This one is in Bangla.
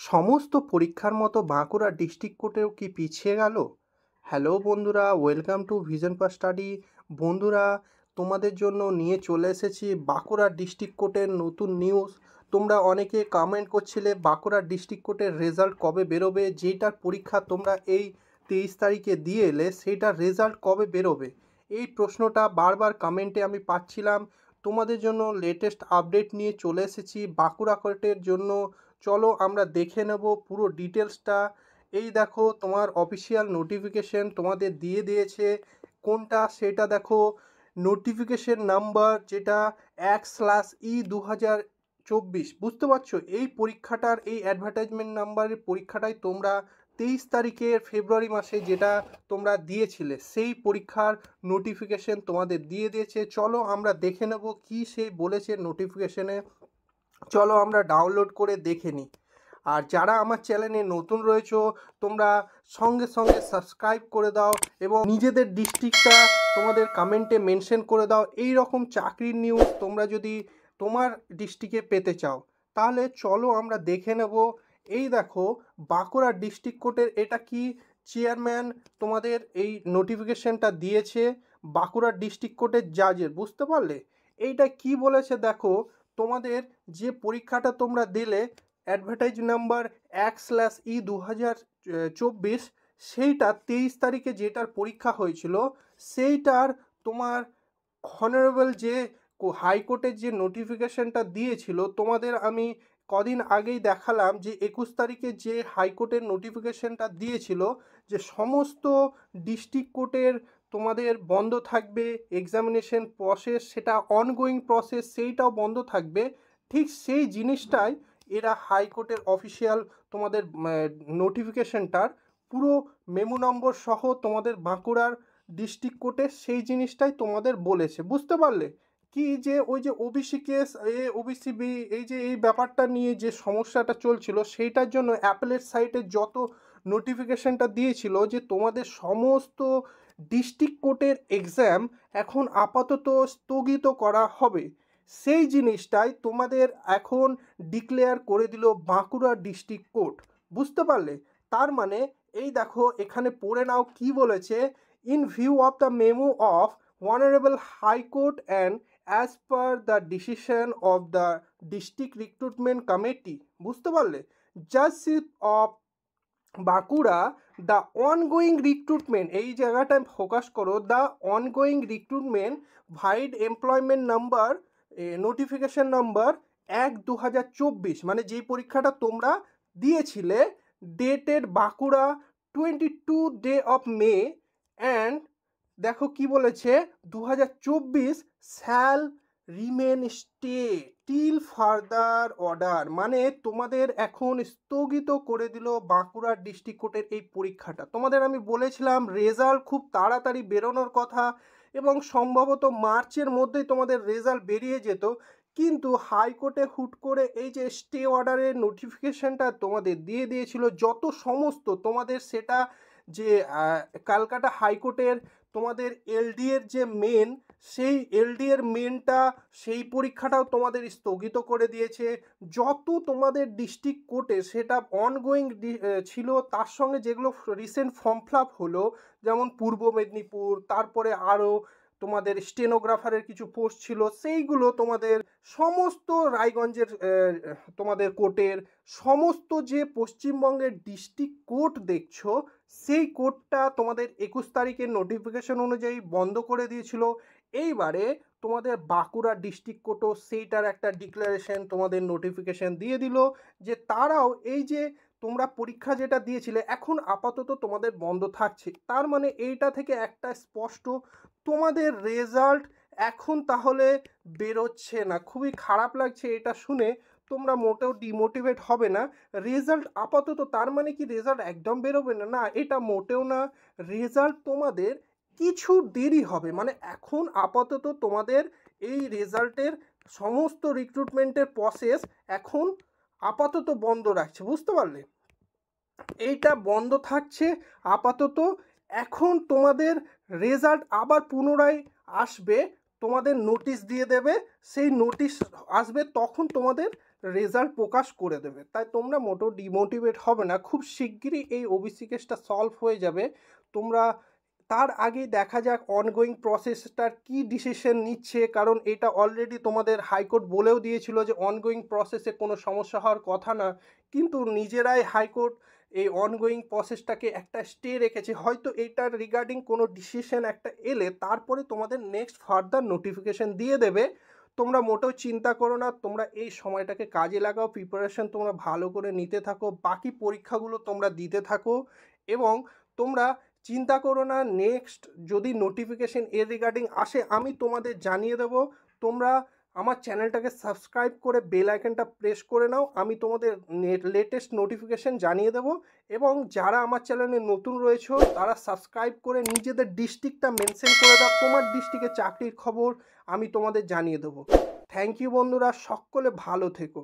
সমস্ত পরীক্ষার মতো বাঁকুড়া ডিস্ট্রিক্ট কোর্টেও কি পিছিয়ে গেল? হ্যালো বন্ধুরা, welcome to vision for study. বন্ধুরা, তোমাদের জন্য নিয়ে চলে এসেছি বাঁকুড়া ডিস্ট্রিক্ট কোর্টের নতুন নিউজ। তোমরা অনেকে কমেন্ট করছিলে বাঁকুড়া ডিস্ট্রিক্ট কোর্টের রেজাল্ট কবে বেরোবে, যেটার পরীক্ষা তোমরা এই 23 তারিখে দিয়ে এলে সেইটার রেজাল্ট কবে বেরোবে। এই প্রশ্নটা বারবার কমেন্টে আমি পাচ্ছিলাম। তোমাদের জন্য লেটেস্ট আপডেট নিয়ে চলে এসেছি বাঁকুড়া কোর্টের জন্য। চলো আমরা দেখে নেব পুরো ডিটেলসটা। এই দেখো, তোমার অফিসিয়াল নোটিফিকেশন তোমাদের দিয়ে দিয়েছে। কোনটা সেটা দেখো, নোটিফিকেশন নাম্বার যেটা 1/E/2024। বুঝতে পারছো, এই পরীক্ষাটার এই অ্যাডভার্টাইজমেন্ট নাম্বারের পরীক্ষাটাই তোমরা 23 তারিখের ফেব্রুয়ারি মাসে যেটা তোমরা দিয়েছিলে সেই পরীক্ষার নোটিফিকেশন তোমাদের দিয়ে দিয়েছে। চলো আমরা দেখে নেব কি সেই বলেছে নোটিফিকেশনে। চলো আমরা ডাউনলোড করে দেখে নিই। আর যারা আমার চ্যানেলে নতুন রয়েছো, তোমরা সঙ্গে সঙ্গে সাবস্ক্রাইব করে দাও এবং নিজেদের ডিস্ট্রিক্টটা তোমাদের কমেন্টে মেনশন করে দাও। এই রকম চাকরির নিউজ তোমরা যদি তোমার ডিস্ট্রিক্টে পেতে চাও, তাহলে চলো আমরা দেখে নেব। এই দেখো, বাঁকুড়া ডিস্ট্রিক্ট কোর্টের এটা কি চেয়ারম্যান তোমাদের এই নোটিফিকেশনটা দিয়েছে বাঁকুড়া ডিস্ট্রিক্ট কোর্টের জাজের। বুঝতে পারলে এইটা কি বলেছে দেখো। তোমাদের যে পরীক্ষাটা তোমরা দিলে অ্যাডভার্টাইজ নাম্বার 1/E/2024, সেইটা 23 তারিখে যেটার পরীক্ষা হয়েছিল সেইটার তোমার অনারেবল যে হাইকোর্টের যে নোটিফিকেশনটা দিয়েছিল তোমাদের, আমি কদিন আগেই দেখালাম যে 21 তারিখে যে হাইকোর্টের নোটিফিকেশনটা দিয়েছিল যে সমস্ত ডিস্ট্রিক্ট কোর্টের তোমাদের বন্ধ থাকবে, এক্সামিনেশন প্রসেস সেটা অনগোয়িং প্রসেস সেইটাও বন্ধ থাকবে। ঠিক সেই জিনিসটাই এরা হাইকোর্টের অফিসিয়াল তোমাদের নোটিফিকেশনটার পুরো মেমো নম্বর সহ তোমাদের বাঁকুড়ার ডিস্ট্রিক্ট কোর্টে সেই জিনিসটাই তোমাদের বলেছে। বুঝতে পারলে কি যে ওই যে ওবিসি কেস, ওবিসি বি, এই যে এই ব্যাপারটা নিয়ে যে সমস্যাটা চলছিল সেইটার জন্য অ্যাপেলেট সাইটে যত নোটিফিকেশনটা দিয়েছিল যে তোমাদের সমস্ত ডিস্ট্রিক্ট কোর্টের এক্সাম এখন আপাতত স্থগিত করা হবে, সেই জিনিসটাই তোমাদের এখন ডিক্লেয়ার করে দিল বাঁকুড়া ডিস্ট্রিক্ট কোর্ট। বুঝতে পারলে, তার মানে এই দেখো এখানে পড়ে নাও কি বলেছে। In view of the memo of honourable high court and as per the decision of the district recruitment committee. বুঝতে পারলে, judgeship of Bankura, the ongoing recruitment, এই জায়গাটায় ফোকাস করো, the ongoing recruitment vide employment number notification number 1/2024, মানে যেই পরীক্ষাটা তোমরা দিয়েছিলে ডেটেড বাঁকুড়া 22 May অ্যান্ড দেখো কি বলেছে 2024 shall remain stay till further order, মানে তোমাদের এখন স্থগিত করে দিল বাঁকুড়া ডিস্ট্রিক্ট কোর্টের এই পরীক্ষাটা। তোমাদের আমি বলেছিলাম রেজাল্ট খুব তাড়াতাড়ি বেরোনোর কথা এবং সম্ভবত মার্চের মধ্যেই তোমাদের রেজাল্ট বেরিয়ে যেত, কিন্তু হাইকোর্টে হুট করে এই যে স্টে অর্ডারের নোটিফিকেশনটা তোমাদের দিয়ে দিয়েছিল যত সমস্ত তোমাদের সেটা যে ক্যালকাটা হাইকোর্টের তোমাদের এলডি এর যে মেন, সেই এলডি এর মেনটা সেই পরীক্ষাটাও তোমাদের স্থগিত করে দিয়েছে। যত তোমাদের ডিস্ট্রিক্ট কোর্টে সেটা অনগোয়িং ছিল, তার সঙ্গে যেগুলো রিসেন্ট ফর্ম ফিল আপ হলো, যেমন পূর্ব মেদিনীপুর, তারপরে আরও তোমাদের স্টেনোগ্রাফারের কিছু পোস্ট ছিল, সেইগুলো তোমাদের সমস্ত রায়গঞ্জের তোমাদের কোর্টের সমস্ত যে পশ্চিমবঙ্গের ডিস্ট্রিক্ট কোর্ট দেখছো সেই কোর্টটা তোমাদের 21 তারিখের নোটিফিকেশন অনুযায়ী বন্ধ করে দিয়েছিল। এইবারে তোমাদের বাঁকুড়া ডিস্ট্রিক্ট কোর্টও সেইটার একটা ডিক্লারেশন তোমাদের নোটিফিকেশন দিয়ে দিল যে তারাও এই যে তোমরা পরীক্ষা যেটা দিয়েছিলে এখন আপাতত তোমাদের বন্ধ থাকছে। তার মানে এইটা থেকে একটা স্পষ্ট তোমাদের রেজাল্ট এখন তাহলে বেরোচ্ছে না। খুবই খারাপ লাগছে এটা শুনে, তোমরা মোটেও ডিমোটিভেট হবে না। রেজাল্ট আপাতত, তার মানে কি রেজাল্ট একদম বেরোবে না? না, এটা মোটেও না। রেজাল্ট তোমাদের কিছু দেরি হবে, মানে এখন আপাতত তোমাদের এই রেজাল্টের সমস্ত রিক্রুটমেন্টের প্রসেস এখন আপাতত বন্ধ রাখছে। বুঝতে পারলে, এইটা বন্ধ থাকছে আপাতত। এখন তোমাদের রেজাল্ট আবার পুনরায় আসবে, তোমাদের নোটিশ দিয়ে দেবে, সেই নোটিশ আসবে তখন তোমাদের রেজাল্ট প্রকাশ করে দেবে। তাই তোমরা মোটেও ডিমোটিভেট হবে না, খুব শিগগিরই এই ওবিসি কেসটা সলভ হয়ে যাবে। তোমরা তার আগেই দেখা যাক অনগোয়িং প্রসেসটার কি ডিসিশন নিচ্ছে, কারণ এটা অলরেডি তোমাদের হাইকোর্ট বলেও দিয়েছিল যে অনগোয়িং প্রসেসে কোনো সমস্যা হওয়ার কথা না, কিন্তু নিজেরাই হাইকোর্ট এই অনগোয়িং প্রসেসটাকে একটা স্টে রেখেছে। হয়তো এটার রিগার্ডিং কোনো ডিসিশন একটা এলে তারপরে তোমাদের নেক্সট ফার্দার নোটিফিকেশন দিয়ে দেবে। তোমরা মোটেও চিন্তা করো না, তোমরা এই সময়টাকে কাজে লাগাও, প্রিপারেশন তোমরা ভালো করে নিতে থাকো, বাকি পরীক্ষাগুলো তোমরা দিতে থাকো, এবং তোমরা চিন্তা করো না, নেক্সট যদি নোটিফিকেশন এর রিগার্ডিং আসে আমি তোমাদের জানিয়ে দেবো। তোমরা আমার চ্যানেলটাকে সাবস্ক্রাইব করে বেল আইকনটা প্রেস করে নাও, আমি তোমাদের লেটেস্ট নোটিফিকেশন জানিয়ে দেবো। এবং যারা আমার চ্যানেলে নতুন রয়েছে তারা সাবস্ক্রাইব করে নিজেদের ডিস্ট্রিক্টটা মেনশন করে দাও, তোমার ডিস্ট্রিক্টে চাকরির খবর আমি তোমাদের জানিয়ে দেবো। থ্যাংক ইউ বন্ধুরা, সকলে ভালো থেকো।